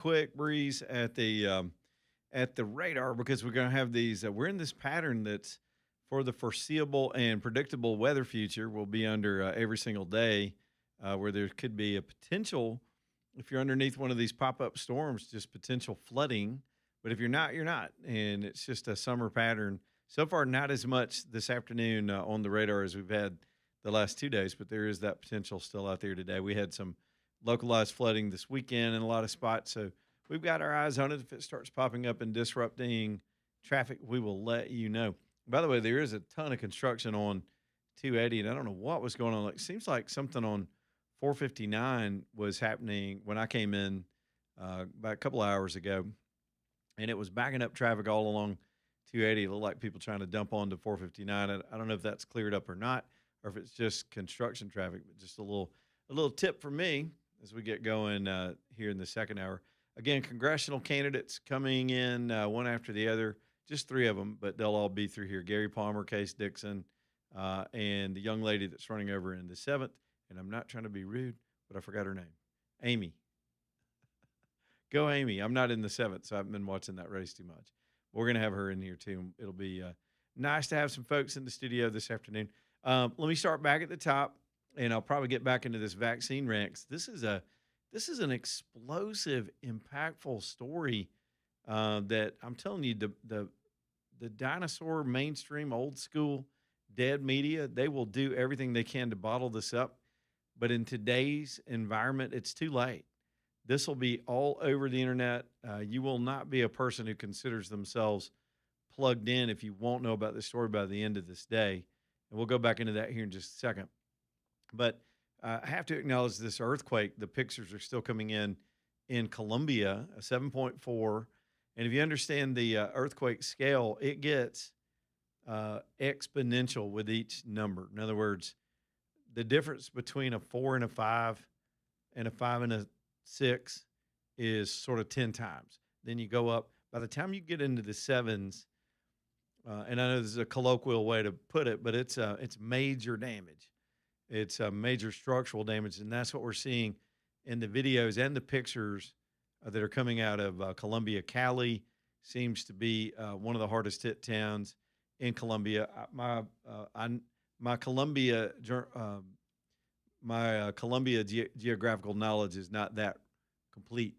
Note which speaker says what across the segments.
Speaker 1: quick breeze at the radar because we're going to have these. We're in this pattern that's for the foreseeable and predictable weather future. We'll be under every single day, where there could be a potential, if you're underneath one of these pop up storms, just potential flooding. But if you're not, you're not, and it's just a summer pattern. So far, not as much this afternoon on the radar as we've had the last 2 days, but there is that potential still out there today. We had some localized flooding this weekend in a lot of spots, so we've got our eyes on it. If it starts popping up and disrupting traffic, we will let you know. By the way, there is a ton of construction on 280, and I don't know what was going on. It seems like something on 459 was happening when I came in about a couple of hours ago, and it was backing up traffic all along 280. It looked like people trying to dump onto 459. I don't know if that's cleared up or not, or if it's just construction traffic. But just a little tip for me as we get going here in the second hour. Again, congressional candidates coming in one after the other, just three of them, but they'll all be through here. Gary Palmer, Case Dixon, and the young lady that's running over in the 7th. And I'm not trying to be rude, but I forgot her name. Amy. Go Amy. I'm not in the 7th, so I haven't been watching that race too much. We're going to have her in here too. It'll be nice to have some folks in the studio this afternoon. Let me start back at the top, and I'll probably get back into this vaccine ranks. This is an explosive, impactful story that I'm telling you, the dinosaur, mainstream, old school, dead media, they will do everything they can to bottle this up. But in today's environment, it's too late. This will be all over the internet. You will not be a person who considers themselves plugged in if you won't know about this story by the end of this day. And we'll go back into that here in just a second. But I have to acknowledge this earthquake. The pictures are still coming in Colombia, a 7.4. And if you understand the earthquake scale, it gets exponential with each number. In other words, the difference between a 4 and a 5 and a 5 and a 6 is sort of 10 times. Then you go up. By the time you get into the 7s, and I know this is a colloquial way to put it, but it's major damage. It's major structural damage, and that's what we're seeing in the videos and the pictures that are coming out of Colombia. Cali seems to be one of the hardest hit towns in Colombia. My Colombia geographical knowledge is not that complete.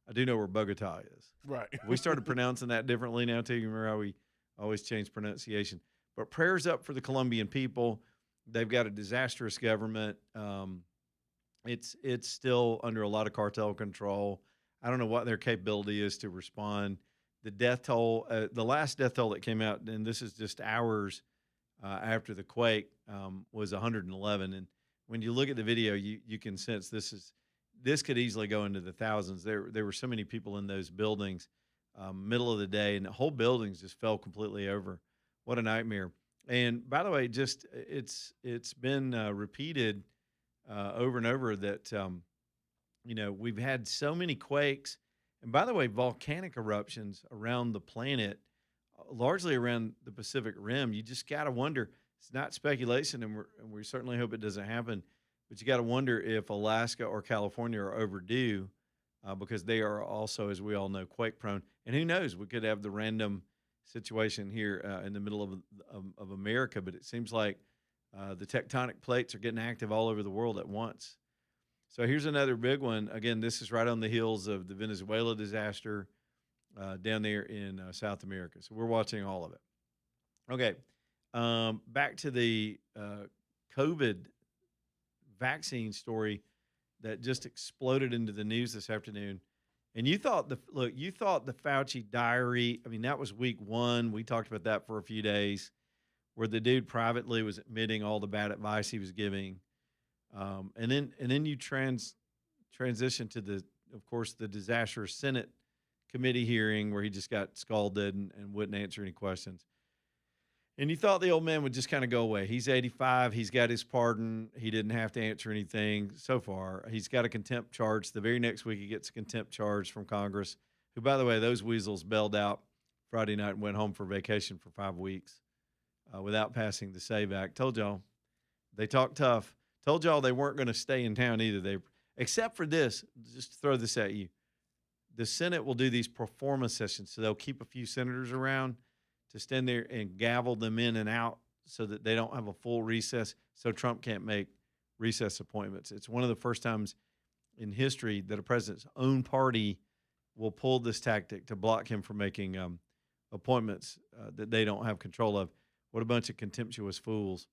Speaker 1: I do know where Bogota is.
Speaker 2: Right.
Speaker 1: We started pronouncing that differently now too. You remember how we always change pronunciation? But prayers up for the Colombian people. They've got a disastrous government. It's still under a lot of cartel control. I don't know what their capability is to respond. The death toll, the last death toll that came out, and this is just hours after the quake, was 111. And when you look at the video, you can sense this could easily go into the thousands. There were so many people in those buildings, middle of the day, and the whole buildings just fell completely over. What a nightmare! And by the way, just it's been repeated over and over that we've had so many quakes, and by the way, volcanic eruptions around the planet, largely around the Pacific Rim. You just got to wonder. It's not speculation, and we certainly hope it doesn't happen. But you got to wonder if Alaska or California are overdue because they are also, as we all know, quake prone. And who knows? We could have the random situation here in the middle of America. But it seems like the tectonic plates are getting active all over the world at once. So here's another big one. Again, this is right on the heels of the Venezuela disaster down there in South America. So we're watching all of it. Okay, back to the COVID vaccine story that just exploded into the news this afternoon. And you thought the Fauci diary, I mean, that was week one. We talked about that for a few days, where the dude privately was admitting all the bad advice he was giving. And then you transition to of course, the disastrous Senate committee hearing where he just got scalded and wouldn't answer any questions. And you thought the old man would just kind of go away. He's 85. He's got his pardon. He didn't have to answer anything so far. He's got a contempt charge. The very next week, he gets a contempt charge from Congress, who, by the way, those weasels bailed out Friday night and went home for vacation for 5 weeks without passing the SAVE Act. Told y'all. They talked tough. Told y'all they weren't going to stay in town either. Except for this, just to throw this at you. the Senate will do these pro forma sessions. So they'll keep a few senators around to stand there and gavel them in and out so that they don't have a full recess, so Trump can't make recess appointments. It's one of the first times in history that a president's own party will pull this tactic to block him from making appointments that they don't have control of. What a bunch of contemptuous fools.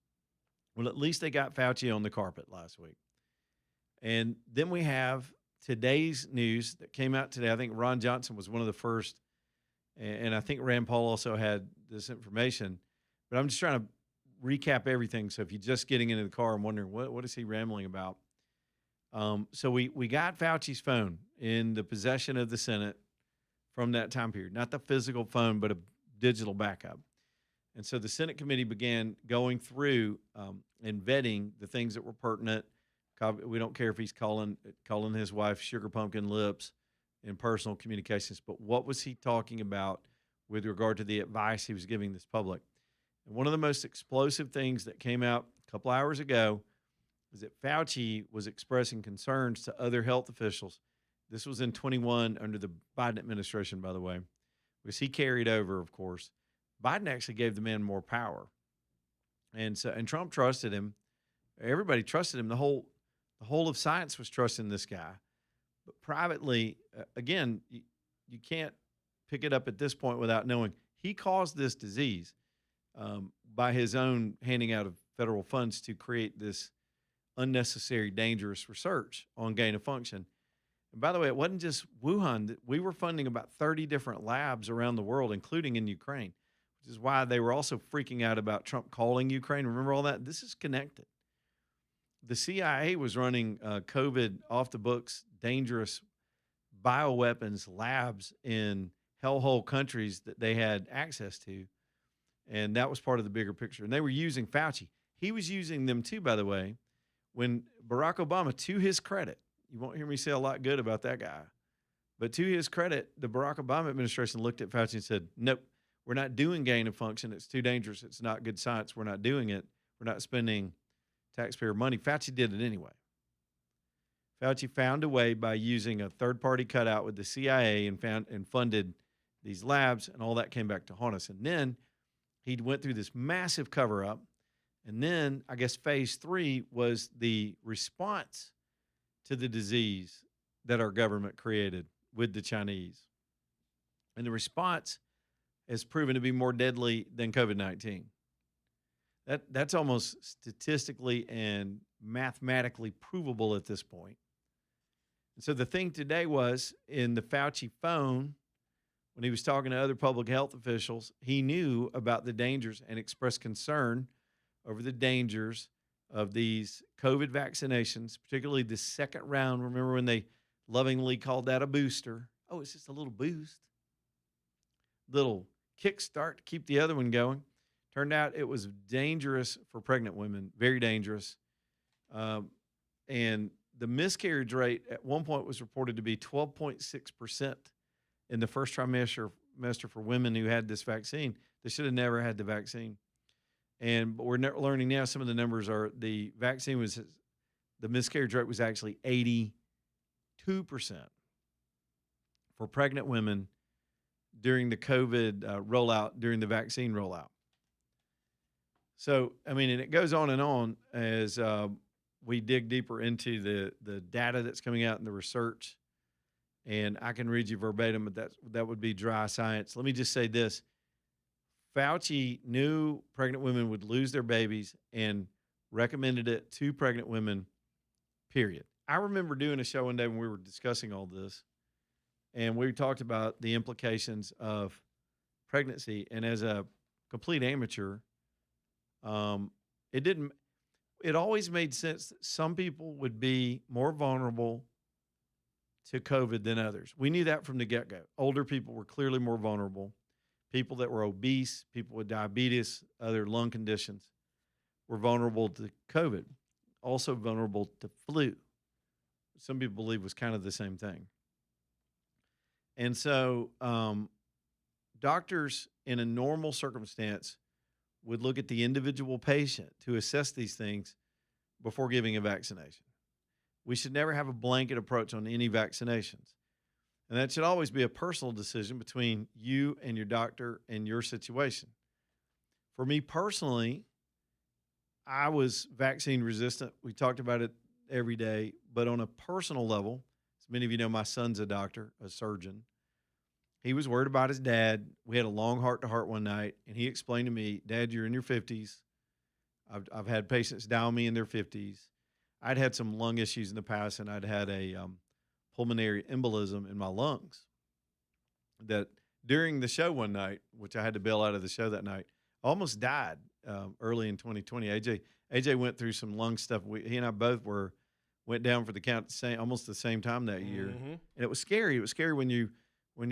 Speaker 1: Well, at least they got Fauci on the carpet last week. And then we have today's news that came out today. I think Ron Johnson was one of the first, and I think Rand Paul also had this information. But I'm just trying to recap everything. So if you're just getting into the car and wondering, what is he rambling about? So we got Fauci's phone in the possession of the Senate from that time period. Not the physical phone, but a digital backup. And so the Senate committee began going through and vetting the things that were pertinent. We don't care if he's calling his wife sugar pumpkin lips in personal communications, but what was he talking about with regard to the advice he was giving this public? And one of the most explosive things that came out a couple hours ago is that Fauci was expressing concerns to other health officials. This was in 21 under the Biden administration, by the way, because he carried over, of course. Biden actually gave the man more power. And Trump trusted him. Everybody trusted him. The whole of science was trusting this guy. But privately, again, you can't pick it up at this point without knowing he caused this disease by his own handing out of federal funds to create this unnecessary, dangerous research on gain of function. And by the way, it wasn't just Wuhan. We were funding about 30 different labs around the world, including in Ukraine, which is why they were also freaking out about Trump calling Ukraine. Remember all that? This is connected. The CIA was running COVID off the books, dangerous bioweapons labs in hellhole countries that they had access to. And that was part of the bigger picture. And they were using Fauci. He was using them too, by the way, when Barack Obama, to his credit, you won't hear me say a lot good about that guy, but to his credit, the Barack Obama administration looked at Fauci and said, nope, we're not doing gain of function. It's too dangerous. It's not good science. We're not doing it. We're not spending taxpayer money. Fauci did it anyway. Fauci found a way by using a third-party cutout with the CIA and funded these labs, and all that came back to haunt us. And then he went through this massive cover-up, and then I guess phase 3 was the response to the disease that our government created with the Chinese. And the response has proven to be more deadly than COVID-19. That's almost statistically and mathematically provable at this point. And so the thing today was in the Fauci phone, when he was talking to other public health officials, he knew about the dangers and expressed concern over the dangers of these COVID vaccinations, particularly the second round. Remember when they lovingly called that a booster? Oh, it's just a little boost, little kickstart to keep the other one going. Turned out it was dangerous for pregnant women, very dangerous. And the miscarriage rate at one point was reported to be 12.6% in the first trimester for women who had this vaccine. They should have never had the vaccine. But we're learning now some of the numbers are the miscarriage rate was actually 82% for pregnant women during the COVID rollout, during the vaccine rollout. So, I mean, and it goes on as we dig deeper into the data that's coming out in the research. And I can read you verbatim, but that would be dry science. Let me just say this. Fauci knew pregnant women would lose their babies and recommended it to pregnant women, period. I remember doing a show one day when we were discussing all this, and we talked about the implications of pregnancy. And as a complete amateur, it always made sense that some people would be more vulnerable to COVID than others. We knew that from the get-go. Older people were clearly more vulnerable. People that were obese, people with diabetes, other lung conditions were vulnerable to COVID, also vulnerable to flu. Some people believe was kind of the same thing. And so doctors in a normal circumstance would look at the individual patient to assess these things before giving a vaccination. We should never have a blanket approach on any vaccinations. And that should always be a personal decision between you and your doctor and your situation. For me personally, I was vaccine resistant. We talked about it every day, but on a personal level, as many of you know, my son's a doctor, a surgeon. He was worried about his dad. We had a long heart to heart one night, and he explained to me, Dad, you're in your 50s. I've had patients die on me in their 50s. I'd had some lung issues in the past, and I'd had a pulmonary embolism in my lungs. That during the show one night, which I had to bail out of the show that night, I almost died early in 2020. AJ went through some lung stuff. He and I both went down for the count almost the same time that year, and it was scary. It was scary when you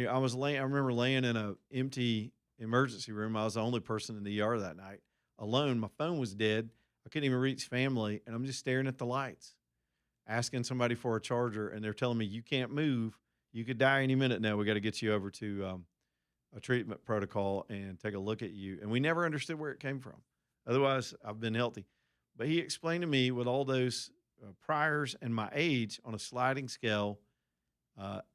Speaker 1: I was laying. I remember laying in a empty emergency room. I was the only person in the ER that night, alone. My phone was dead. I couldn't even reach family, and I'm just staring at the lights, asking somebody for a charger, and they're telling me, you can't move. You could die any minute now. We got to get you over to a treatment protocol and take a look at you. And we never understood where it came from. Otherwise, I've been healthy. But he explained to me with all those priors and my age on a sliding scale,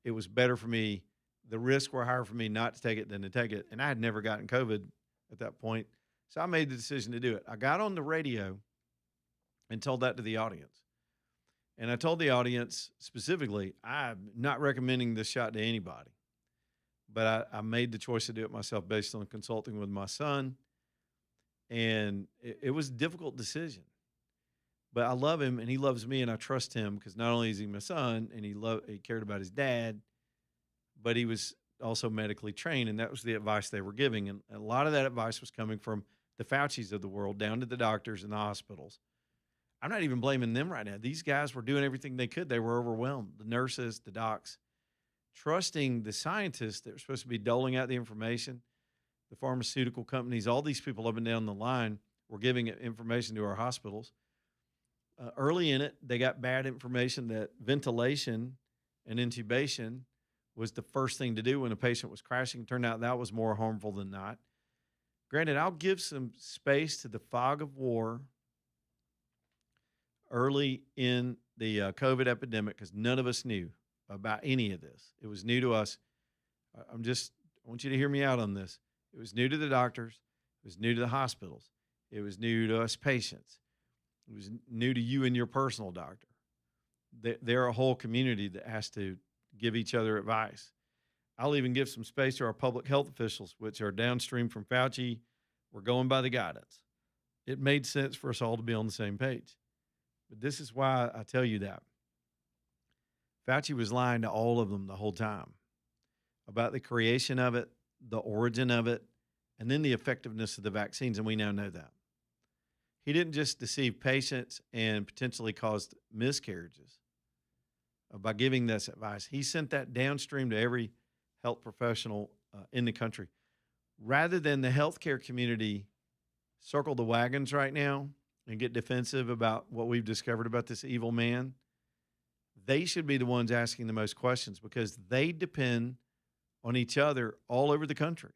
Speaker 1: it was better for me. The risks were higher for me not to take it than to take it. And I had never gotten COVID at that point. So I made the decision to do it. I got on the radio and told that to the audience. And I told the audience specifically, I'm not recommending this shot to anybody. But I made the choice to do it myself based on consulting with my son. And it was a difficult decision. But I love him and he loves me and I trust him because not only is he my son and he cared about his dad, but he was also medically trained, and that was the advice they were giving. And a lot of that advice was coming from the Faucis of the world down to the doctors and the hospitals. I'm not even blaming them right now. These guys were doing everything they could. They were overwhelmed. The nurses, the docs, trusting the scientists that were supposed to be doling out the information, the pharmaceutical companies, all these people up and down the line were giving information to our hospitals. Early in it, they got bad information that ventilation and intubation was the first thing to do when a patient was crashing. Turned out that was more harmful than not. Granted, I'll give some space to the fog of war early in the COVID epidemic because none of us knew about any of this. It was new to us. I want you to hear me out on this. It was new to the doctors. It was new to the hospitals. It was new to us patients. It was new to you and your personal doctor. They're a whole community that has to give each other advice. I'll even give some space to our public health officials, which are downstream from Fauci. We're going by the guidance. It made sense for us all to be on the same page. But this is why I tell you that. Fauci was lying to all of them the whole time about the creation of it, the origin of it, and then the effectiveness of the vaccines, and we now know that. He didn't just deceive patients and potentially caused miscarriages by giving this advice. He sent that downstream to every health professional in the country. Rather than the healthcare community circle the wagons right now and get defensive about what we've discovered about this evil man, they should be the ones asking the most questions because they depend on each other all over the country.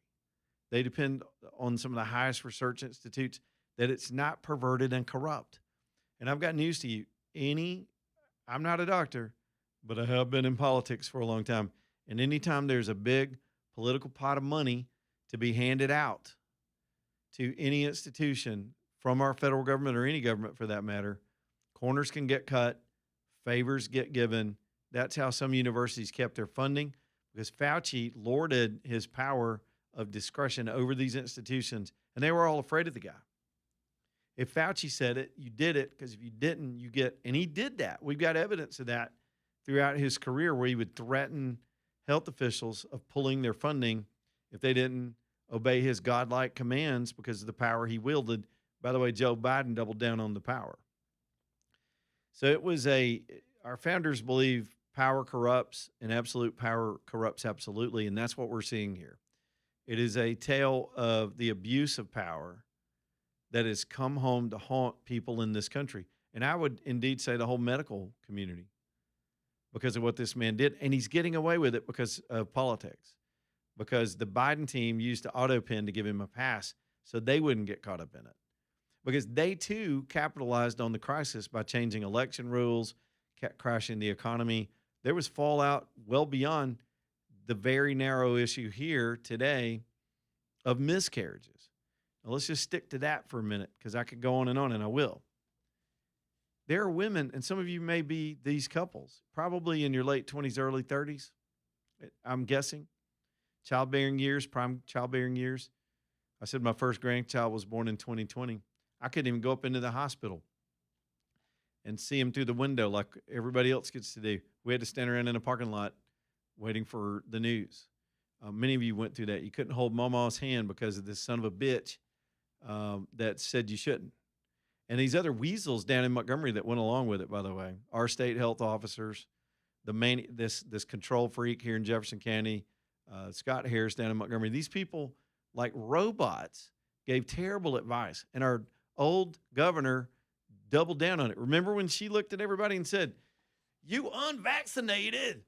Speaker 1: They depend on some of the highest research institutes that it's not perverted and corrupt. And I've got news to you. I'm not a doctor, but I have been in politics for a long time. And anytime there's a big political pot of money to be handed out to any institution from our federal government or any government for that matter, corners can get cut, favors get given. That's how some universities kept their funding because Fauci lorded his power of discretion over these institutions, and they were all afraid of the guy. If Fauci said it, you did it, because if you didn't, you get, and he did that. We've got evidence of that throughout his career where he would threaten health officials of pulling their funding if they didn't obey his godlike commands because of the power he wielded. By the way, Joe Biden doubled down on the power. So it was our founders believe power corrupts and absolute power corrupts absolutely, and that's what we're seeing here. It is a tale of the abuse of power that has come home to haunt people in this country. And I would indeed say the whole medical community because of what this man did. And he's getting away with it because of politics, because the Biden team used the auto pen to give him a pass so they wouldn't get caught up in it. Because they, too, capitalized on the crisis by changing election rules, crashing the economy. There was fallout well beyond the very narrow issue here today of miscarriages. Now, let's just stick to that for a minute because I could go on, and I will. There are women, and some of you may be these couples, probably in your late 20s, early 30s, I'm guessing, childbearing years, prime childbearing years. I said my first grandchild was born in 2020. I couldn't even go up into the hospital and see him through the window like everybody else gets to do. We had to stand around in a parking lot waiting for the news. Many of you went through that. You couldn't hold Mama's hand because of this son of a bitch that said you shouldn't. And these other weasels down in Montgomery that went along with it, by the way, our state health officers, this control freak here in Jefferson County, Scott Harris down in Montgomery, these people, like robots, gave terrible advice. And our old governor doubled down on it. Remember when she looked at everybody and said, "You unvaccinated."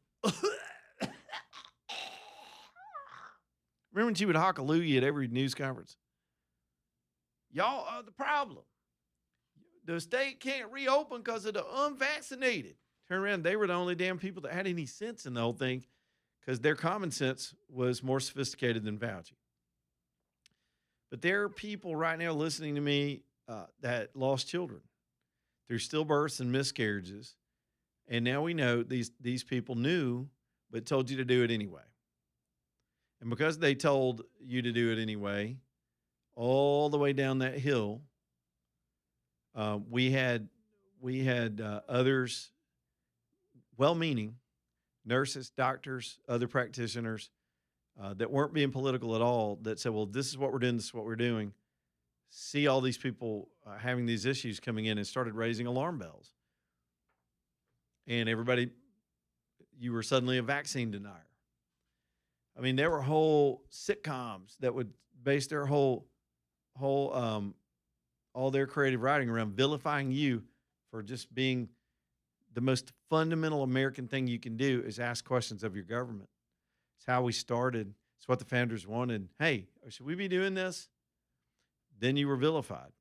Speaker 1: Remember when she would hallelujah at every news conference? Y'all are the problem. The state can't reopen because of the unvaccinated. Turn around, they were the only damn people that had any sense in the whole thing because their common sense was more sophisticated than Fauci. But there are people right now listening to me that lost children through stillbirths and miscarriages. And now we know these people knew, but told you to do it anyway. And because they told you to do it anyway, all the way down that hill, we had others, well-meaning nurses, doctors, other practitioners that weren't being political at all that said, well, this is what we're doing, this is what we're doing. See all these people having these issues coming in and started raising alarm bells. And everybody, you were suddenly a vaccine denier. I mean, there were whole sitcoms that would base their whole all their creative writing around vilifying you for just being the most fundamental American thing you can do is ask questions of your government. It's how we started. It's what the founders wanted. Hey, should we be doing this? Then you were vilified.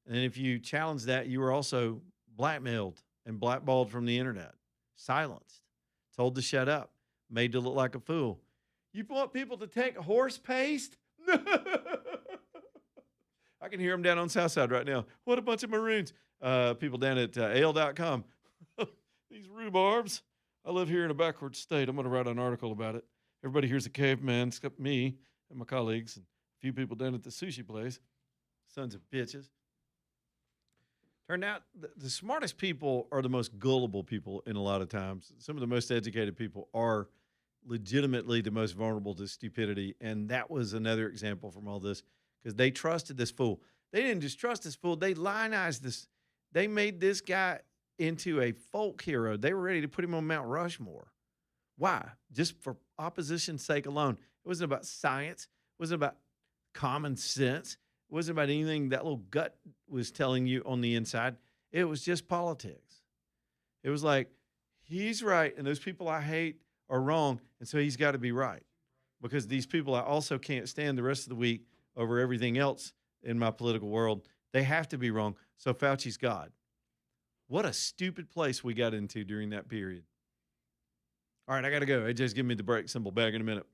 Speaker 1: And if you challenged that, you were also blackmailed and blackballed from the internet, silenced, told to shut up, made to look like a fool. You want people to take horse paste? I can hear them down on Southside right now. What a bunch of maroons. People down at ale.com. These rhubarbs. I live here in a backward state. I'm going to write an article about it. Everybody here's a caveman except me and my colleagues and a few people down at the sushi place. Sons of bitches. Turned out the smartest people are the most gullible people in a lot of times. Some of the most educated people are legitimately the most vulnerable to stupidity. And that was another example from all this because they trusted this fool. They didn't just trust this fool. They lionized this. They made this guy into a folk hero. They were ready to put him on Mount Rushmore. Why? Just for opposition's sake alone. It wasn't about science. It wasn't about common sense. It wasn't about anything that little gut was telling you on the inside. It was just politics. It was like, he's right, and those people I hate are wrong, and so he's got to be right. Because these people I also can't stand the rest of the week over everything else in my political world. They have to be wrong, so Fauci's God. What a stupid place we got into during that period. All right, I got to go. AJ's giving me the break symbol. Back in a minute.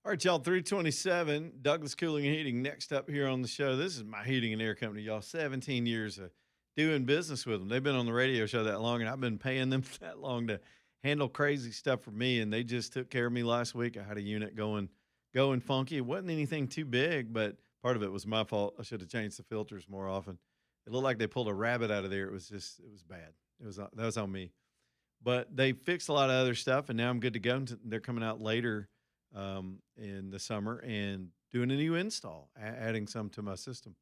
Speaker 1: All right, y'all, 327, Douglas Cooling and Heating. Next up here on the show, this is my heating and air company, y'all. 17 years of doing business with them. They've been on the radio show that long, and I've been paying them that long to handle crazy stuff for me, and they just took care of me last week. I had a unit going funky. It wasn't anything too big, but part of it was my fault. I should have changed the filters more often. It looked like they pulled a rabbit out of there. It was bad. That was on me. But they fixed a lot of other stuff, and now I'm good to go. They're coming out later in the summer and doing a new install, adding some to my system.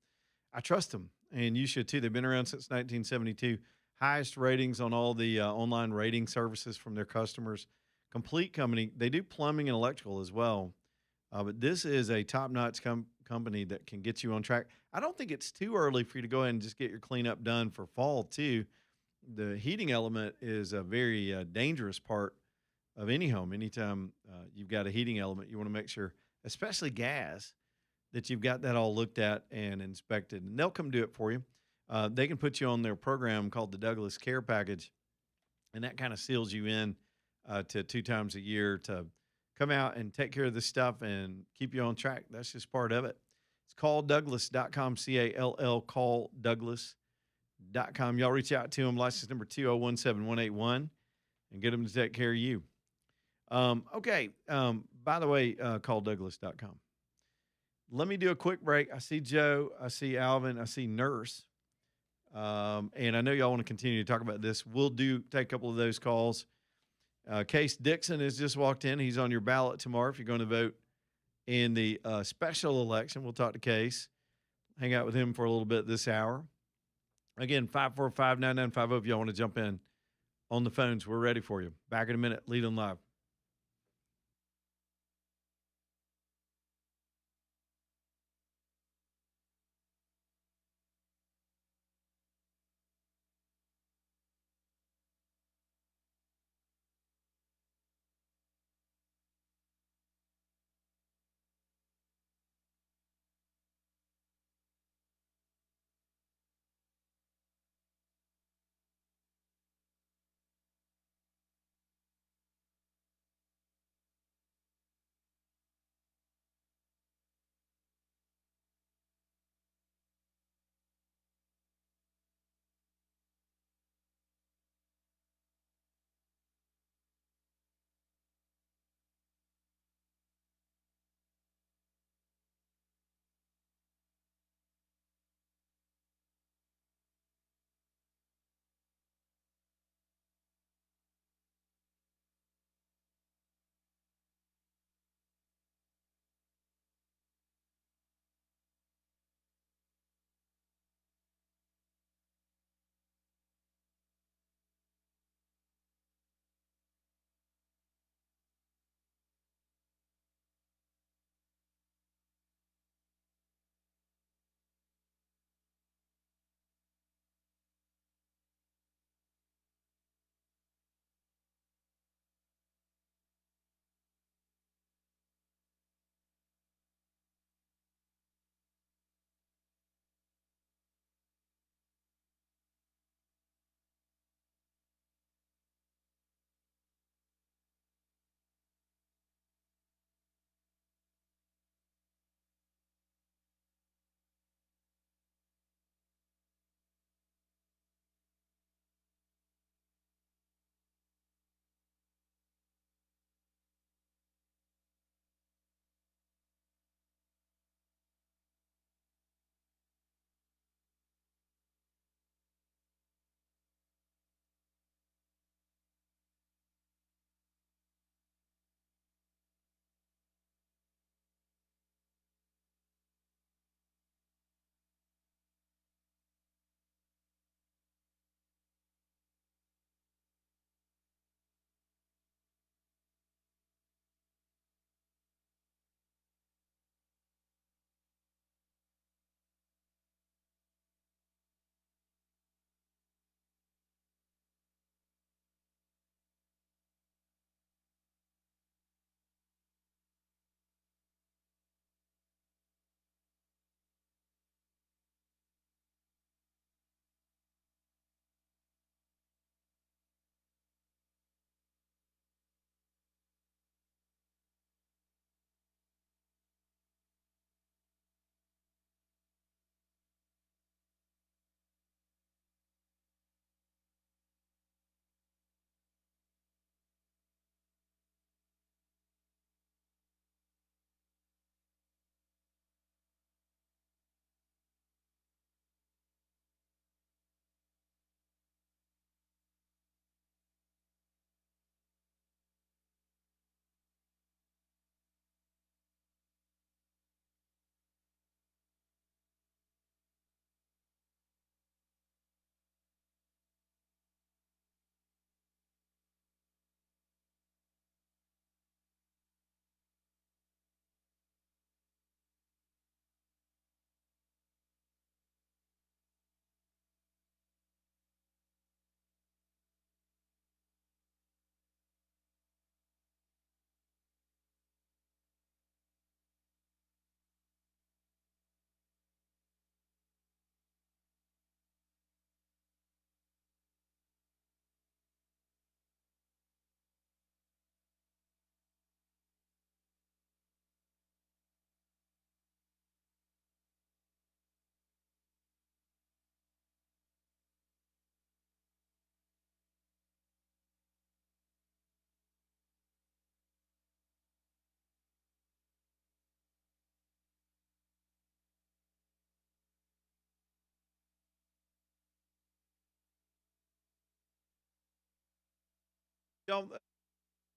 Speaker 1: I trust them, and you should too. They've been around since 1972. Highest ratings on all the online rating services from their customers. Complete company. They do plumbing and electrical as well. But this is a top-notch company that can get you on track. I don't think it's too early for you to go ahead and just get your cleanup done for fall too. The heating element is a very dangerous part of any home. Anytime you've got a heating element, you want to make sure, especially gas, that you've got that all looked at and inspected. And they'll come do it for you. They can put you on their program called the Douglas Care Package, and that kind of seals you in to 2 times a year to come out and take care of this stuff and keep you on track. That's just part of it. It's calldouglas.com, C-A-L-L, calldouglas.com. Y'all reach out to them, license number 2017181, and get them to take care of you. Okay. By the way, calldouglas.com. Let me do a quick break. I see Joe. I see Alvin. I see Nurse. And I know y'all want to continue to talk about this. We'll take a couple of those calls. Case Dixon has just walked in. He's on your ballot tomorrow if you're going to vote in the special election. We'll talk to Case. Hang out with him for a little bit this hour. Again, 545-9950 if y'all want to jump in on the phones. We're ready for you. Back in a minute. Lead on live.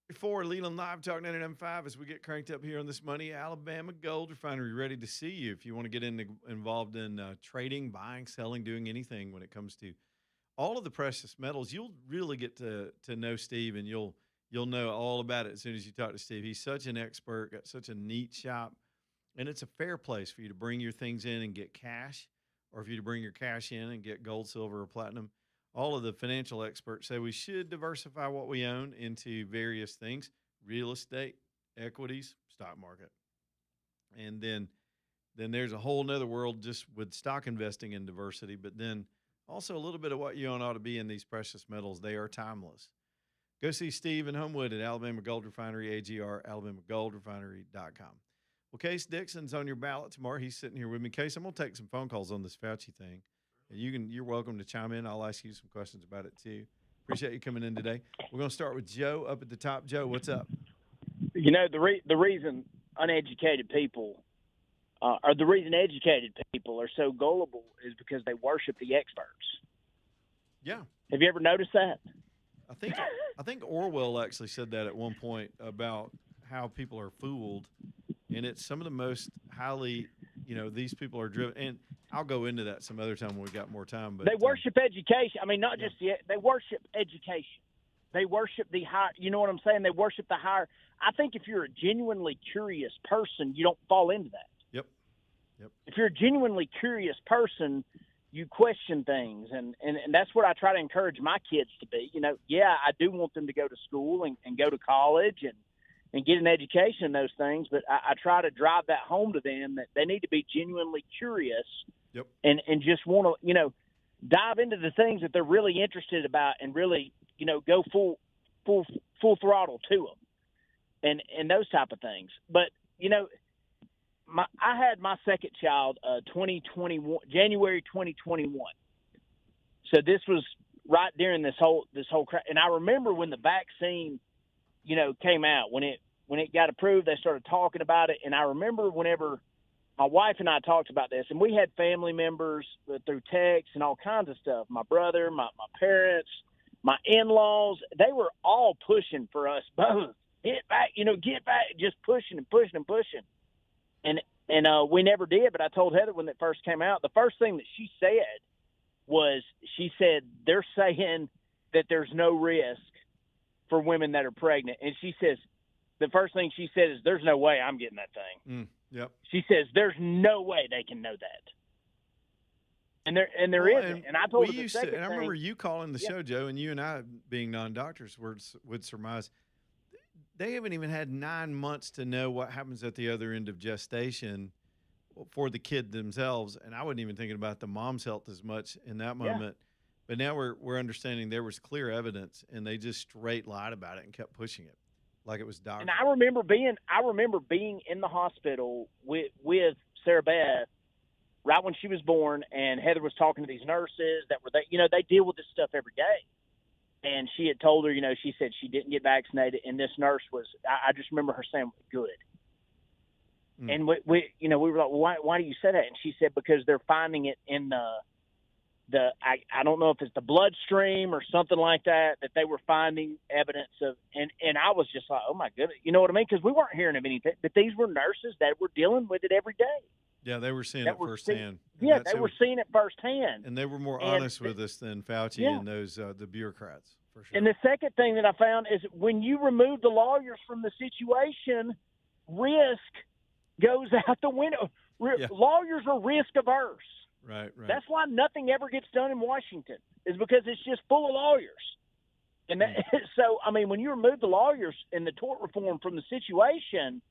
Speaker 1: Before Leland Live Talk 99.5 as we get cranked up here on this Money Alabama Gold Refinery, ready to see you if you want to get involved in trading, buying, selling, doing anything when it comes to all of the precious metals. You'll really get to know Steve, and you'll know all about it as soon as you talk to Steve. He's such an expert, got such a neat shop, and it's a fair place for you to bring your things in and get cash, or for you to bring your cash in and get gold, silver, or platinum. All of the financial experts say we should diversify what we own into various things: real estate, equities, stock market. And then there's a whole nother world just with stock investing in diversity, but then also a little bit of what you own ought to be in these precious metals. They are timeless. Go see Steve in Homewood at Alabama Gold Refinery, AGR, alabamagoldrefinery.com. Well, Case Dixon's on your ballot tomorrow. He's sitting here with me. Case, I'm going to take some phone calls on this Fauci thing. And you're welcome to chime in. I'll ask you some questions about it too. Appreciate you coming in today. We're going to start with Joe up at the top. Joe, what's up?
Speaker 2: You know, the reason uneducated people, or the reason educated people are so gullible is because they worship the experts.
Speaker 1: Yeah.
Speaker 2: Have you ever noticed that?
Speaker 1: I think Orwell actually said that at one point about how people are fooled, and it's some of the most highly, these people are driven. And I'll go into that some other time when we got more time. But
Speaker 2: they worship education. I mean, not just they worship education. They worship the higher. You know what I'm saying? They worship the higher. I think if you're a genuinely curious person, you don't fall into that.
Speaker 1: Yep.
Speaker 2: If you're a genuinely curious person, you question things, and that's what I try to encourage my kids to be. I do want them to go to school and go to college and get an education in those things, but I try to drive that home to them that they need to be genuinely curious.
Speaker 1: Yep.
Speaker 2: And just want to, dive into the things that they're really interested about and really, go full throttle to them and those type of things. But, I had my second child, 2021, January 2021. So this was right during this whole and I remember when the vaccine, came out, when it got approved, they started talking about it. And I remember whenever my wife and I talked about this, and we had family members through text and all kinds of stuff. My brother, my parents, my in-laws, they were all pushing for us both. Get back, just pushing and pushing and pushing. And we never did, but I told Heather when it first came out, the first thing that she said was, she said, they're saying that there's no risk for women that are pregnant. And she says, the first thing she said is, there's no way I'm getting that thing.
Speaker 1: Yep.
Speaker 2: She says, there's no way they can know that. And there isn't. And I told her the second thing.
Speaker 1: And I remember you calling the show, Joe, and you and I, being non-doctors, would surmise they haven't even had 9 months to know what happens at the other end of gestation for the kid themselves. And I wasn't even thinking about the mom's health as much in that moment. Yeah. But now we're understanding there was clear evidence, and they just straight lied about it and kept pushing it like it was doctor.
Speaker 2: And I remember being in the hospital with Sarah Beth right when she was born, and Heather was talking to these nurses that were they deal with this stuff every day. And she had told her, she said she didn't get vaccinated, and this nurse was. I just remember her saying, "Good." And we were like, why do you say that? And she said, because they're finding it in I don't know if it's the bloodstream or something like that they were finding evidence of. And I was just like, oh my goodness, you know what I mean? Because we weren't hearing of anything, but these were nurses that were dealing with it every day.
Speaker 1: Yeah, they were seeing it firsthand.
Speaker 2: They were seeing it firsthand.
Speaker 1: And they were more honest with us than Fauci and those the bureaucrats, for sure.
Speaker 2: And the second thing that I found is when you remove the lawyers from the situation, risk goes out the window. Lawyers are risk averse.
Speaker 1: Right.
Speaker 2: That's why nothing ever ged done in Washington, is because it's just full of lawyers. And so, I mean, when you remove the lawyers and the tort reform from the situation,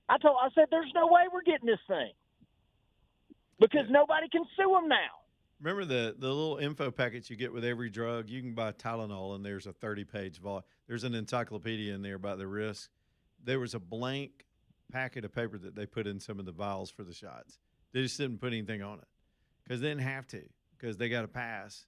Speaker 2: I said, there's no way we're getting this thing. Because nobody can sue them now.
Speaker 1: Remember the little info packets you get with every drug? You can buy Tylenol, and there's a 30-page volume. There's an encyclopedia in there about the risks. There was a blank packet of paper that they put in some of the vials for the shots. They just didn't put anything on it because they didn't have to, because they got to pass.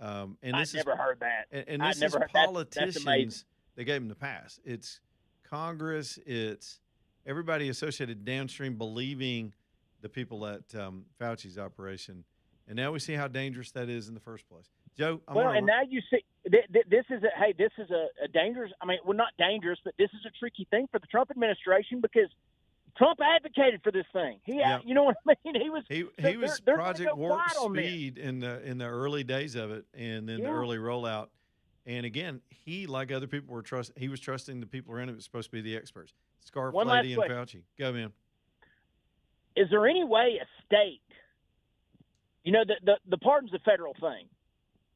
Speaker 1: And this
Speaker 2: never heard that.
Speaker 1: And this is politicians. They gave them the pass. It's Congress. It's everybody associated downstream believing the people at Fauci's operation. And now we see how dangerous that is in the first place. Joe,
Speaker 2: now you this is a dangerous. I mean, well, not dangerous, but this is a tricky thing for the Trump administration because Trump advocated for this thing. You know what I mean?
Speaker 1: He was Project Warp
Speaker 2: Speed
Speaker 1: Speed in the early days of it, and then the early rollout. And again, he, like other people, he was trusting the people around him. It was supposed to be the experts, Scarf
Speaker 2: One
Speaker 1: Lady
Speaker 2: last
Speaker 1: and Fauci. Go, man.
Speaker 2: Is there any way a state, the pardon's a federal thing.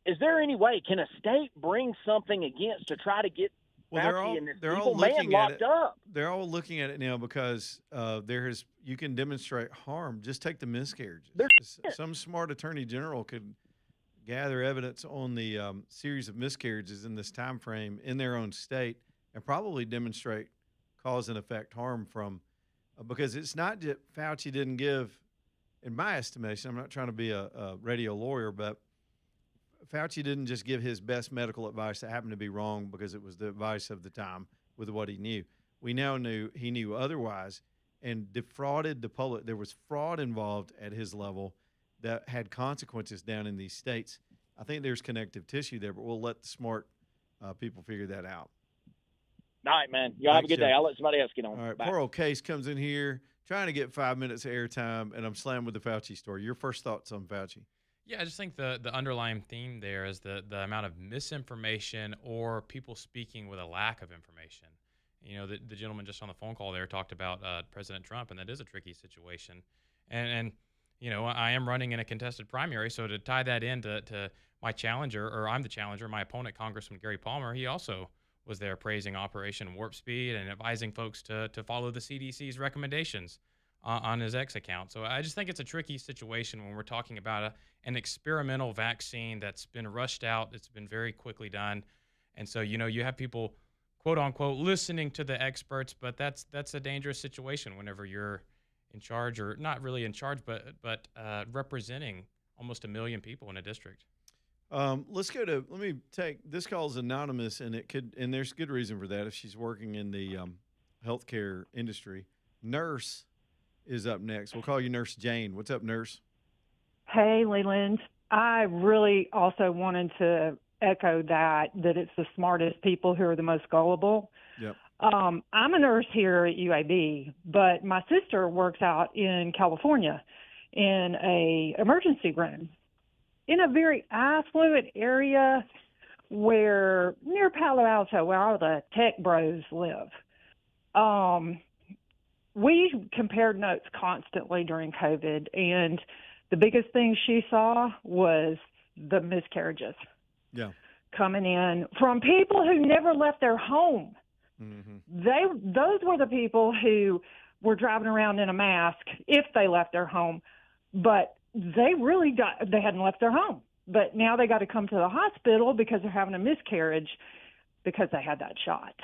Speaker 2: Is there any way, can a state bring something against to try to get Fauci and this evil man locked up?
Speaker 1: They're all looking at it now because you can demonstrate harm. Just take the miscarriages. Some smart attorney general could gather evidence on the series of miscarriages in this time frame in their own state and probably demonstrate cause and effect harm from because it's not that Fauci didn't give, in my estimation, I'm not trying to be a radio lawyer, but Fauci didn't just give his best medical advice that happened to be wrong because it was the advice of the time with what he knew. We now knew he knew otherwise and defrauded the public. There was fraud involved at his level that had consequences down in these states. I think there's connective tissue there, but we'll let the smart people figure that out.
Speaker 2: All right, man. Y'all have a good day. I'll let somebody else get on.
Speaker 1: All right.
Speaker 2: Bye.
Speaker 1: Poor old Case comes in here trying to get 5 minutes of airtime, and I'm slammed with the Fauci story. Your first thoughts on Fauci?
Speaker 3: Yeah, I just think the underlying theme there is the amount of misinformation or people speaking with a lack of information. The gentleman just on the phone call there talked about President Trump, and that is a tricky situation. And I am running in a contested primary, so to tie that into to my challenger, or I'm the challenger, my opponent, Congressman Gary Palmer, he also was there praising Operation Warp Speed and advising folks to follow the CDC's recommendations on his X account. So I just think it's a tricky situation when we're talking about an experimental vaccine that's been rushed out. It's been very quickly done. And so, you have people, quote unquote, listening to the experts, but that's a dangerous situation whenever you're in charge, or not really in charge, but representing almost 1 million people in a district.
Speaker 1: Let me take, this call is anonymous, and there's good reason for that if she's working in the healthcare industry. Nurse is up next. We'll call you Nurse Jane. What's up, Nurse?
Speaker 4: Hey, Leland. I really also wanted to echo that it's the smartest people who are the most gullible.
Speaker 1: Yep.
Speaker 4: I'm a nurse here at UAB, but my sister works out in California in a emergency room in a very affluent area near Palo Alto, where all the tech bros live. We compared notes constantly during COVID, and the biggest thing she saw was the miscarriages coming in from people who never left their home. Mm-hmm. Those were the people who were driving around in a mask if they left their home, but they hadn't left their home. But now they got to come to the hospital because they're having a miscarriage because they had that shot.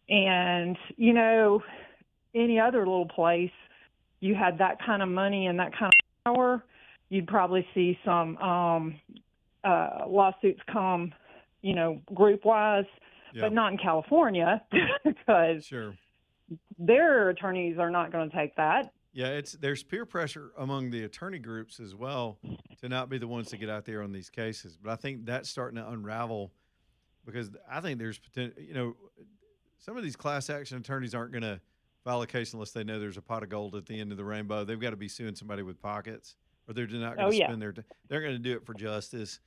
Speaker 4: And, any other little place, you had that kind of money and that kind of power, you'd probably see some lawsuits come, group-wise, but not in California because their attorneys are not going to take that.
Speaker 1: Yeah, there's peer pressure among the attorney groups as well to not be the ones to get out there on these cases. But I think that's starting to unravel because I think there's potential. Some of these class action attorneys aren't going to file a case unless they know there's a pot of gold at the end of the rainbow. They've got to be suing somebody with pockets, or they're not going to spend they're going to do it for justice.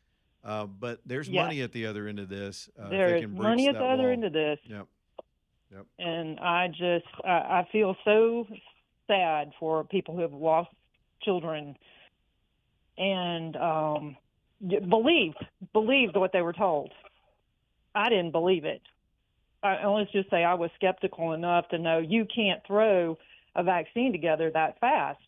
Speaker 1: But there's money at the other end of this.
Speaker 4: There's money at the other end of this.
Speaker 1: Yep.
Speaker 4: And I feel so sad for people who have lost children and believed what they were told. I didn't believe it. Let's just say I was skeptical enough to know you can't throw a vaccine together that fast.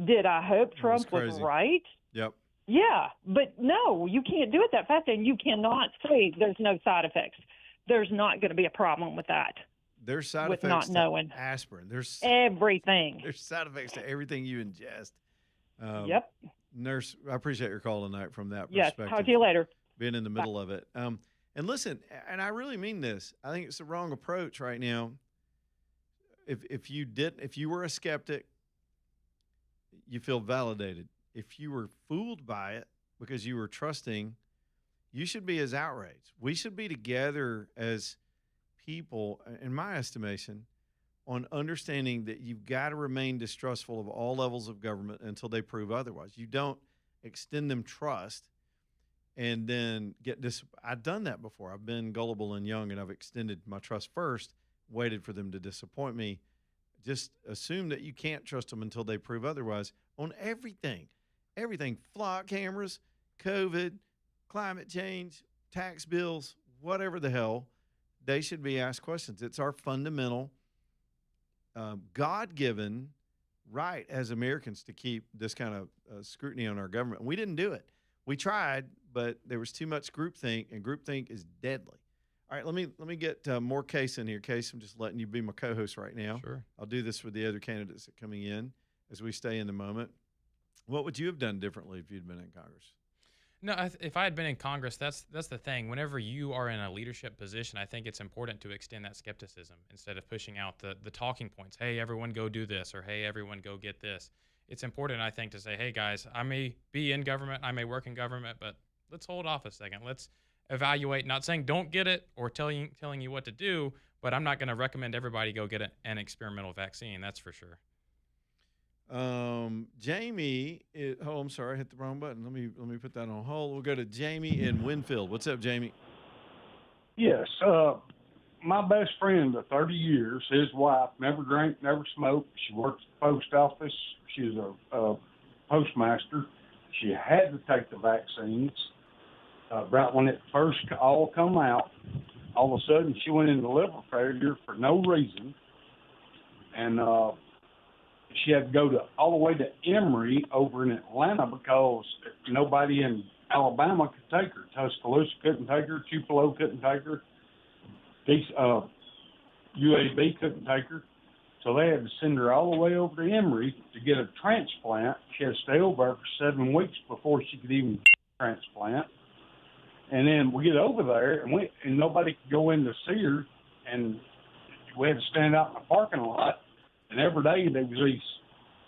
Speaker 4: Did I hope Trump was right?
Speaker 1: Yep.
Speaker 4: Yeah, but no, you can't do it that fast, and you cannot say there's no side effects. There's not going to be a problem with that.
Speaker 1: There's side
Speaker 4: with
Speaker 1: effects
Speaker 4: not knowing.
Speaker 1: to aspirin. There's
Speaker 4: everything.
Speaker 1: There's side effects to everything you ingest.
Speaker 4: Yep.
Speaker 1: Nurse, I appreciate your call tonight from that
Speaker 4: yes,
Speaker 1: perspective.
Speaker 4: Talk to you later.
Speaker 1: Being in the middle of it. And listen, and I really mean this. I think it's the wrong approach right now. If you were a skeptic, you feel validated. If you were fooled by it because you were trusting, you should be as outraged. We should be together as people, in my estimation, on understanding that you've got to remain distrustful of all levels of government until they prove otherwise. You don't extend them trust and then get I've done that before. I've been gullible and young, and I've extended my trust first, waited for them to disappoint me. Just assume that you can't trust them until they prove otherwise on everything. Flock cameras, COVID, climate change, tax bills, whatever the hell, they should be asked questions. It's our fundamental God-given right as Americans to keep this kind of scrutiny on our government. And we didn't do it. We tried, but there was too much groupthink, and groupthink is deadly. All right, let me get more Case in here. Case, I'm just letting you be my co-host right now.
Speaker 3: Sure. I'll
Speaker 1: do this for the other candidates that are coming in as we stay in the moment. What would you have done differently if you'd been in Congress?
Speaker 3: No, if I had been in Congress, that's the thing. Whenever you are in a leadership position, I think it's important to extend that skepticism instead of pushing out the talking points. Hey, everyone go do this, or hey, everyone go get this. It's important, I think, to say, hey, guys, I may be in government, I may work in government, but let's hold off a second. Let's evaluate, not saying don't get it or telling you what to do, but I'm not going to recommend everybody go get an experimental vaccine. That's for sure.
Speaker 1: Jamie, I'm sorry, I hit the wrong button. Let me put that on hold. We'll go to Jamie in Winfield. What's up, Jamie?
Speaker 5: Yes, my best friend of 30 years, his wife, never drank, never smoked. She worked at the post office. She's a postmaster. She had to take the vaccines. Right when it first all come out, all of a sudden she went into liver failure for no reason, and she had to go all the way to Emory over in Atlanta because nobody in Alabama could take her. Tuscaloosa couldn't take her. Tupelo couldn't take her. UAB couldn't take her. So they had to send her all the way over to Emory to get a transplant. She had to stay over there for 7 weeks before she could even transplant. And then we get over there, and nobody could go in to see her, and we had to stand out in the parking lot. And every day there was these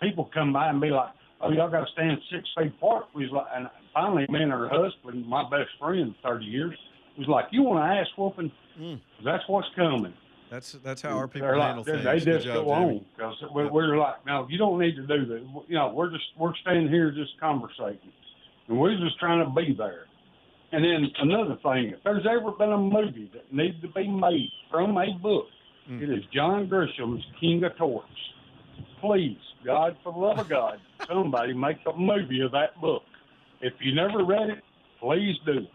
Speaker 5: people come by and be like, "Oh, y'all got to stand 6 feet apart." We was like, and finally, me and her husband, my best friend, 30 years, was like, "You want an ass whooping? That's what's coming."
Speaker 1: That's how our people
Speaker 5: They're
Speaker 1: handle things.
Speaker 5: They
Speaker 1: Good
Speaker 5: just
Speaker 1: job,
Speaker 5: go
Speaker 1: Jamie.
Speaker 5: on because we're like, "No, you don't need to do this. You know, we're standing here just conversating, and we're just trying to be there." And then another thing, if there's ever been a movie that needs to be made from a book, it is John Grisham's King of Torch. Please, God, for the love of God, somebody make a movie of that book. If you never read it, please do.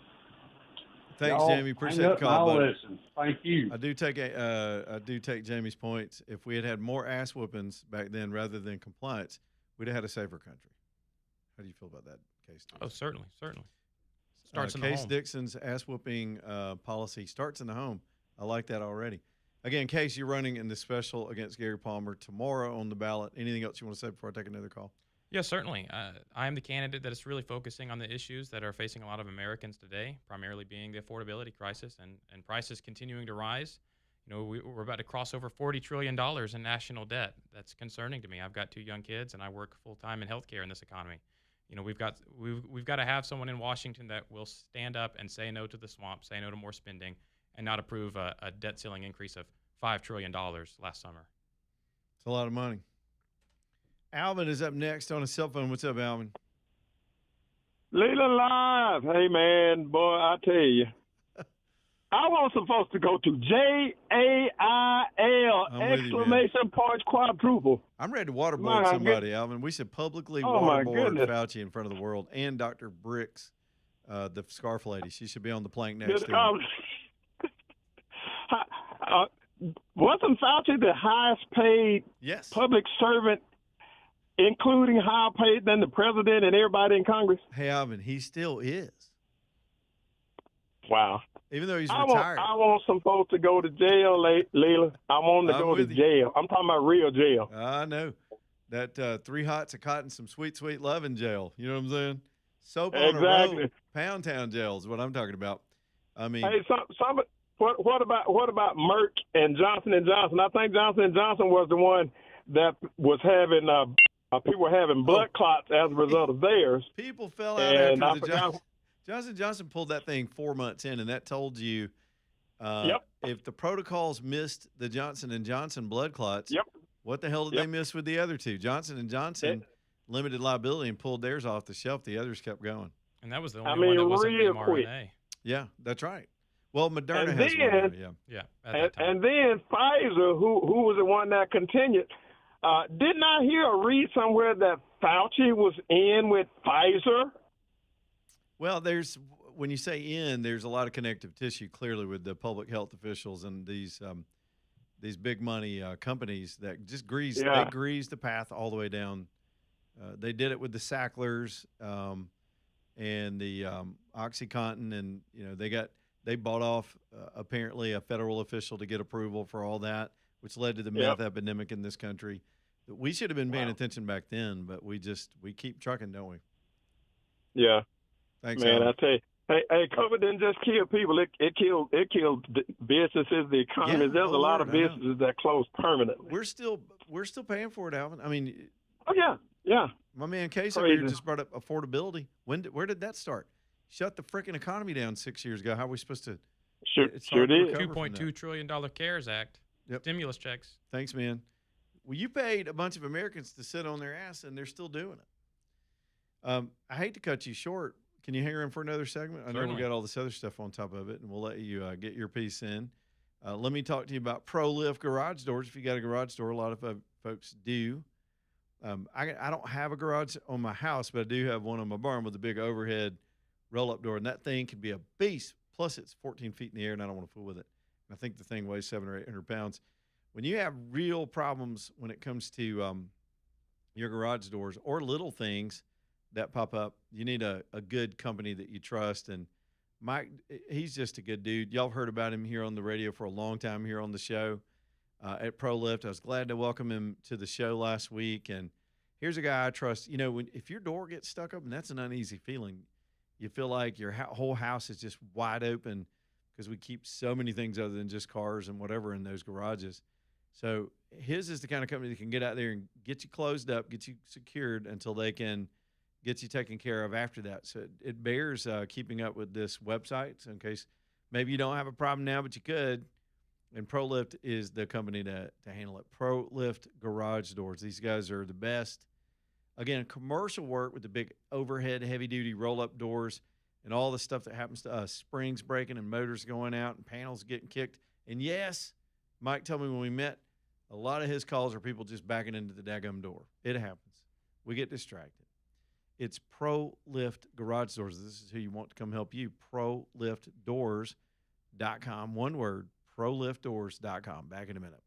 Speaker 1: Thanks, Jamie. Appreciate the call, buddy.
Speaker 5: Listen. Thank you.
Speaker 1: I do take Jamie's points. If we had more ass whoopings back then rather than compliance, we'd have had a safer country. How do you feel about that, Case?
Speaker 3: Oh, certainly. Starts in the
Speaker 1: Case
Speaker 3: home.
Speaker 1: Dixon's ass whooping policy starts in the home. I like that already. Again, Case, you're running in the special against Gary Palmer tomorrow on the ballot. Anything else you want to say before I take another call?
Speaker 3: Yeah, certainly. I am the candidate that is really focusing on the issues that are facing a lot of Americans today, primarily being the affordability crisis and prices continuing to rise. You know, we're about to cross over $40 trillion in national debt. That's concerning to me. I've got 2 young kids, and I work full-time in healthcare in this economy. You know, we've got to have someone in Washington that will stand up and say no to the swamp, say no to more spending, and not approve a debt ceiling increase of $5 trillion last summer.
Speaker 1: It's a lot of money. Alvin is up next on a cell phone. What's up, Alvin?
Speaker 6: Leland Live. Hey, man, boy, I tell you. I want some folks to go to JAIL, ! Quadruple.
Speaker 1: I'm ready to waterboard somebody, Alvin. We should publicly waterboard Fauci in front of the world and Dr. Bricks, the scarf lady. She should be on the plank next to him.
Speaker 6: Wasn't Fauci the highest paid public servant, including higher paid than the president and everybody in Congress?
Speaker 1: Hey, Alvin, he still is.
Speaker 6: Wow.
Speaker 1: Even though he's retired.
Speaker 6: I want some folks to go to jail, Leila. I want them to go to jail. I'm talking about real jail.
Speaker 1: I know. That 3 hots of cotton, some sweet, sweet love in jail. You know what I'm saying? Soap on a rope. Pound Town jail is what I'm talking about. I mean.
Speaker 6: Hey, what about Merck and Johnson & Johnson? I think Johnson & Johnson was the one that was having people were having blood clots as a result of theirs.
Speaker 1: People fell out after the Johnson & Johnson pulled that thing 4 months in, and that told you
Speaker 6: Yep.
Speaker 1: if the protocols missed the Johnson & Johnson blood clots,
Speaker 6: Yep.
Speaker 1: what the hell did they miss with the other two? Johnson & Johnson limited liability and pulled theirs off the shelf. The others kept going.
Speaker 3: And that was the only one that wasn't
Speaker 6: real
Speaker 3: mRNA.
Speaker 6: quick.
Speaker 1: Yeah, that's right. Well, Moderna
Speaker 6: And
Speaker 1: has
Speaker 6: then,
Speaker 1: one now,
Speaker 3: Yeah. At that time.
Speaker 6: and then Pfizer, who was the one that continued, didn't I hear or read somewhere that Fauci was in with Pfizer?
Speaker 1: Well, when you say in, there's a lot of connective tissue clearly with the public health officials and these big money companies that just grease the path all the way down. They did it with the Sacklers and the OxyContin, and they bought off apparently a federal official to get approval for all that, which led to the meth epidemic in this country. We should have been paying attention back then, but we keep trucking, don't we?
Speaker 6: Yeah.
Speaker 1: Thanks,
Speaker 6: man.
Speaker 1: Alan.
Speaker 6: I tell you, hey, COVID didn't just kill people; it killed businesses, the economy.
Speaker 1: Yeah,
Speaker 6: There's a lot of businesses that closed permanently.
Speaker 1: We're still paying for it, Alvin. I mean,
Speaker 6: yeah.
Speaker 1: My man Case over here just brought up affordability. Where did that start? Shut the freaking economy down 6 years ago. How are we supposed to?
Speaker 6: Sure did.
Speaker 3: $2.2 trillion CARES Act.
Speaker 1: Yep.
Speaker 3: Stimulus checks.
Speaker 1: Thanks, man. Well, you paid a bunch of Americans to sit on their ass, and they're still doing it. I hate to cut you short. Can you hang around for another segment? I know we got all this other stuff on top of it, and we'll let you get your piece in. Let me talk to you about ProLift garage doors. If you got a garage door, a lot of folks do. I don't have a garage on my house, but I do have one on my barn with a big overhead roll-up door, and that thing can be a beast. Plus, it's 14 feet in the air, and I don't want to fool with it. I think the thing weighs 700 or 800 pounds. When you have real problems when it comes to your garage doors or little things that pop up, you need a good company that you trust. And Mike, he's just a good dude. Y'all have heard about him here on the radio for a long time here on the show at ProLift. I was glad to welcome him to the show last week. And here's a guy I trust. You know, if your door gets stuck up, and that's an uneasy feeling, you feel like your whole house is just wide open because we keep so many things other than just cars and whatever in those garages. So his is the kind of company that can get out there and get you closed up, get you secured until they can get you taken care of after that. So it bears keeping up with this website. So in case maybe you don't have a problem now, but you could. And ProLift is the company to handle it. ProLift Garage Doors. These guys are the best. Again, commercial work with the big overhead, heavy-duty roll-up doors and all the stuff that happens to us, springs breaking and motors going out and panels getting kicked. And, yes, Mike told me when we met, a lot of his calls are people just backing into the daggum door. It happens. We get distracted. It's ProLift Garage Doors. This is who you want to come help you. ProLiftDoors.com. One word, ProLiftDoors.com. Back in a minute.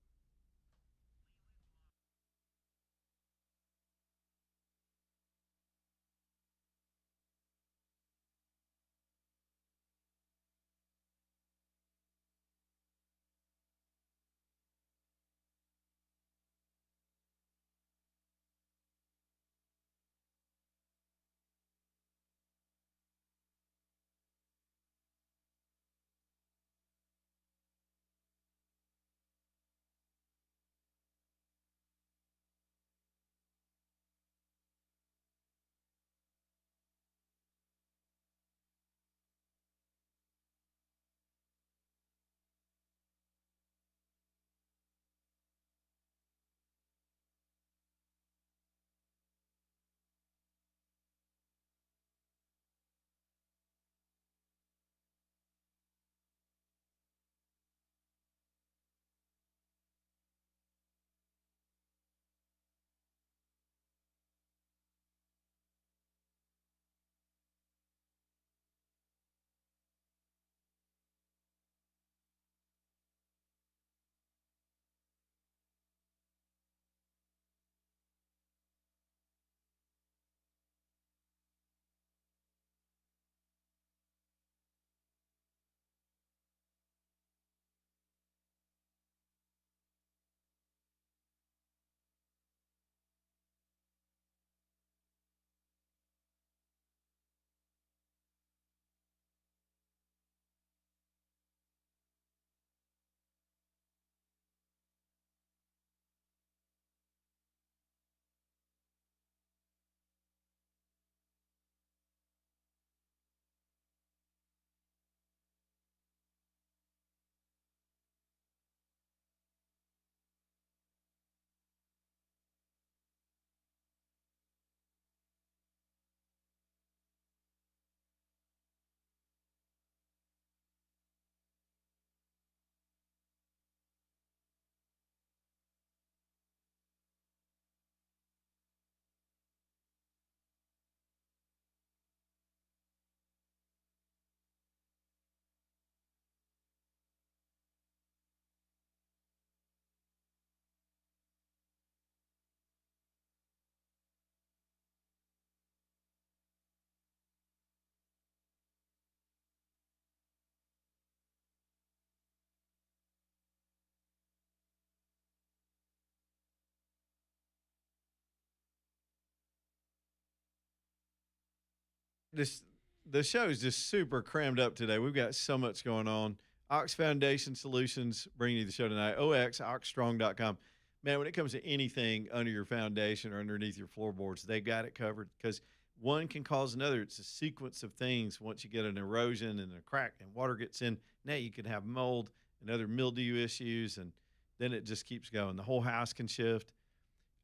Speaker 1: The show is just super crammed up today. We've got so much going on. Ox Foundation Solutions bringing you the show tonight. oxstrong.com. Man, when it comes to anything under your foundation or underneath your floorboards, they got it covered because one can cause another. It's a sequence of things. Once you get an erosion and a crack and water gets in, now you can have mold and other mildew issues, and then it just keeps going. The whole house can shift.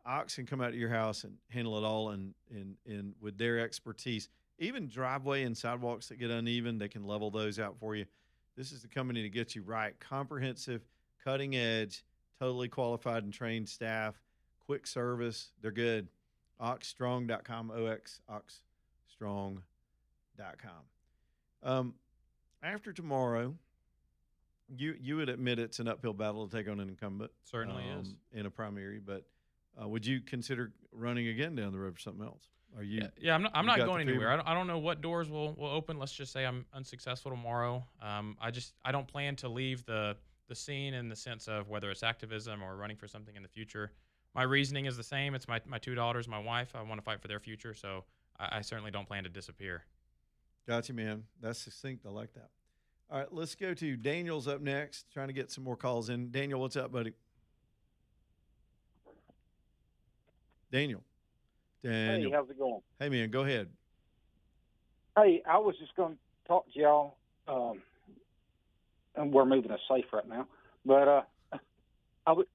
Speaker 1: Ox can come out to your house and handle it all and with their expertise. Even driveway and sidewalks that get uneven, they can level those out for you. This is the company to get you right. Comprehensive, cutting edge, totally qualified and trained staff, quick service. They're good. Oxstrong.com, oxstrong.com. After tomorrow, you would admit it's an uphill battle to take on an incumbent.
Speaker 3: Certainly is.
Speaker 1: In a primary, but would you consider running again down the road for something else? Are you?
Speaker 3: Yeah, I'm not going anywhere. I don't know what doors will open. Let's just say I'm unsuccessful tomorrow. I don't plan to leave the scene in the sense of whether it's activism or running for something in the future. My reasoning is the same. It's my two daughters, my wife. I want to fight for their future, so I certainly don't plan to disappear.
Speaker 1: Gotcha, man. That's succinct. I like that. All right, let's go to Daniel's up next, trying to get some more calls in. Daniel, what's up, buddy? Daniel.
Speaker 7: Hey, how's it going?
Speaker 1: Hey, man, go ahead.
Speaker 7: Hey, I was just going to talk to y'all, and we're moving us safe right now, but I was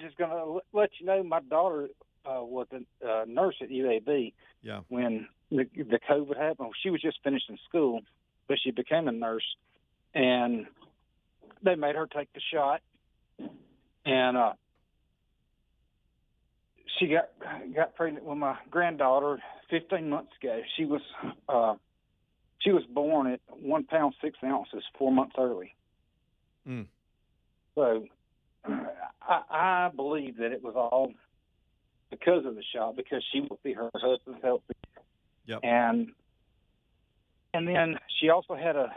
Speaker 7: just going to let you know my daughter was a nurse at UAB when the COVID happened. She was just finishing school, but she became a nurse, and they made her take the shot, and she got pregnant with my granddaughter 15 months ago. She was born at 1 pound 6 ounces 4 months early.
Speaker 1: Mm.
Speaker 7: So I believe that it was all because of the shot, because she will see her husband's healthy.
Speaker 1: Yep.
Speaker 7: And then she also had a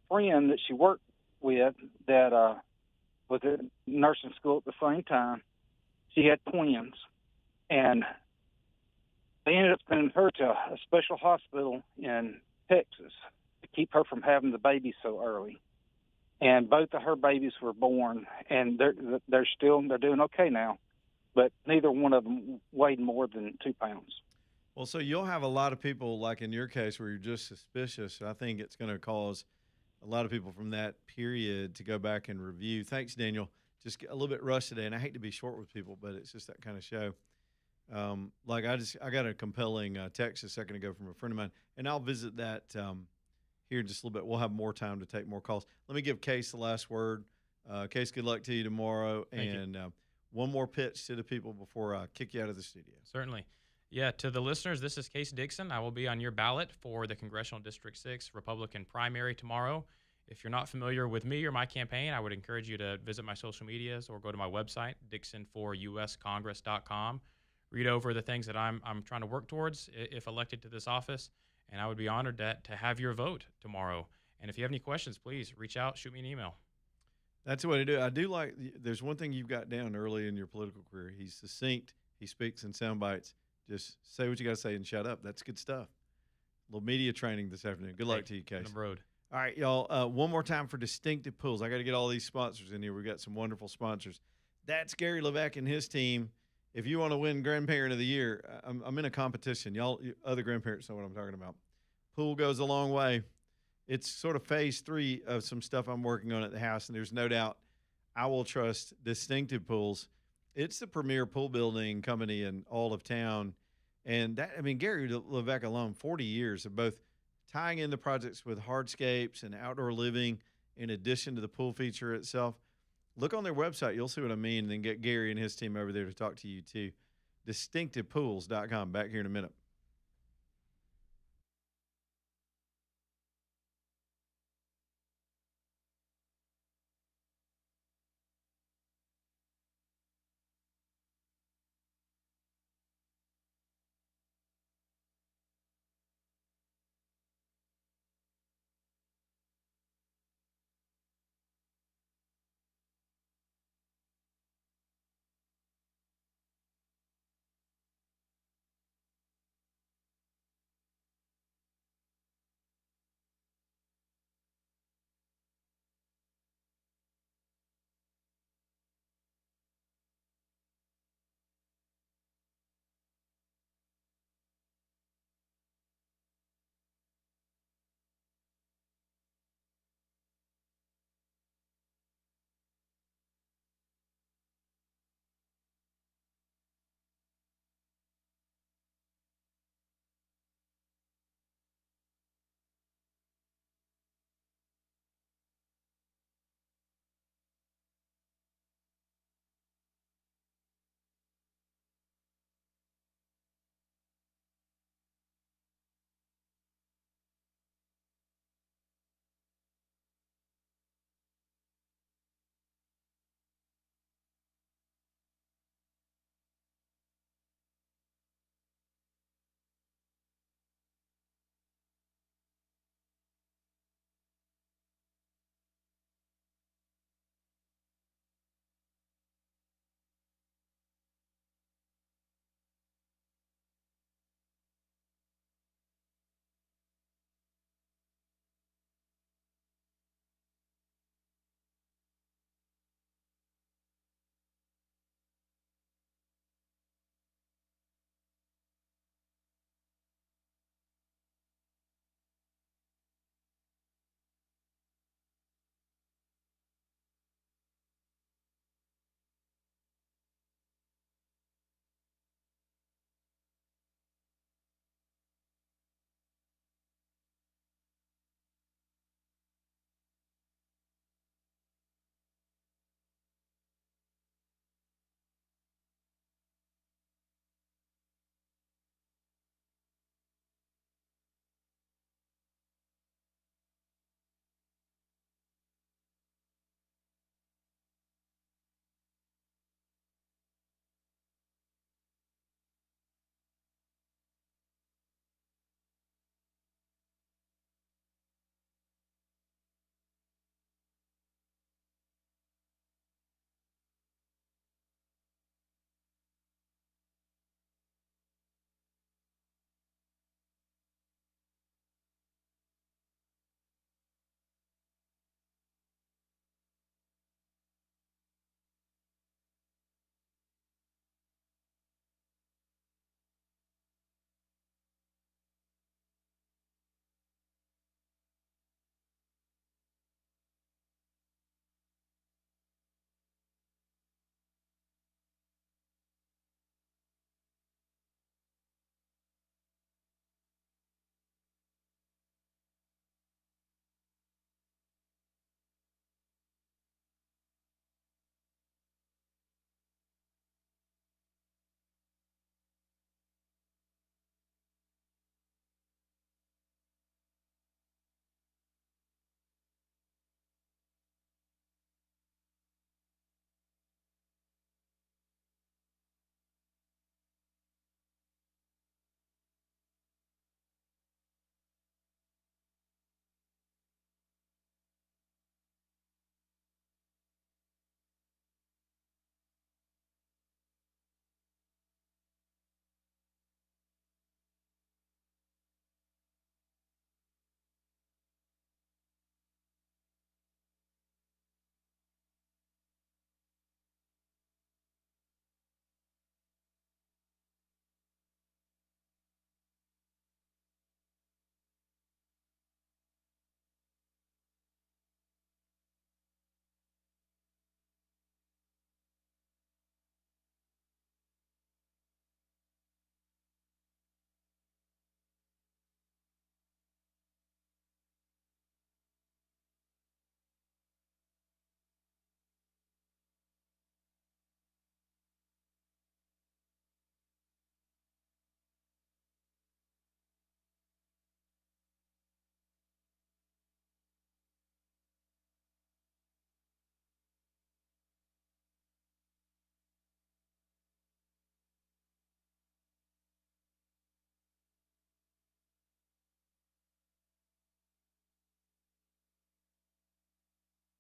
Speaker 7: friend that she worked with that was at nursing school at the same time. She had twins. And they ended up sending her to a special hospital in Texas to keep her from having the baby so early. And both of her babies were born, and they're doing okay now. But neither one of them weighed more than 2 pounds.
Speaker 1: Well, so you'll have a lot of people, like in your case, where you're just suspicious. I think it's going to cause a lot of people from that period to go back and review. Thanks, Daniel. Just a little bit rushed today, and I hate to be short with people, but it's just that kind of show. I got a compelling text a second ago from a friend of mine, and I'll visit that here in just a little bit. We'll have more time to take more calls. Let me give Case the last word. Case, good luck to you tomorrow.
Speaker 3: Thank you.
Speaker 1: One more pitch to the people before I kick you out of the studio.
Speaker 3: Certainly. Yeah, to the listeners, this is Case Dixon. I will be on your ballot for the Congressional District 6 Republican primary tomorrow. If you're not familiar with me or my campaign, I would encourage you to visit my social medias or go to my website, dixonforuscongress.com. Read over the things that I'm trying to work towards if elected to this office, and I would be honored to have your vote tomorrow. And if you have any questions, please reach out, shoot me an email.
Speaker 1: That's the way to do it. I do like – there's one thing you've got down early in your political career. He's succinct. He speaks in sound bites. Just say what you got to say and shut up. That's good stuff. A little media training this afternoon. Good luck to you, Case.
Speaker 3: On the road.
Speaker 1: All right, y'all, one more time for Distinctive Pools. I got to get all these sponsors in here. We've got some wonderful sponsors. That's Gary Levesque and his team. If you want to win Grandparent of the Year, I'm in a competition. Y'all, other grandparents know what I'm talking about. Pool goes a long way. It's sort of phase 3 of some stuff I'm working on at the house, and there's no doubt I will trust Distinctive Pools. It's the premier pool building company in all of town. And Gary Levesque alone, 40 years of both tying in the projects with hardscapes and outdoor living in addition to the pool feature itself. Look on their website. You'll see what I mean, and then get Gary and his team over there to talk to you too. DistinctivePools.com. Back here in a minute.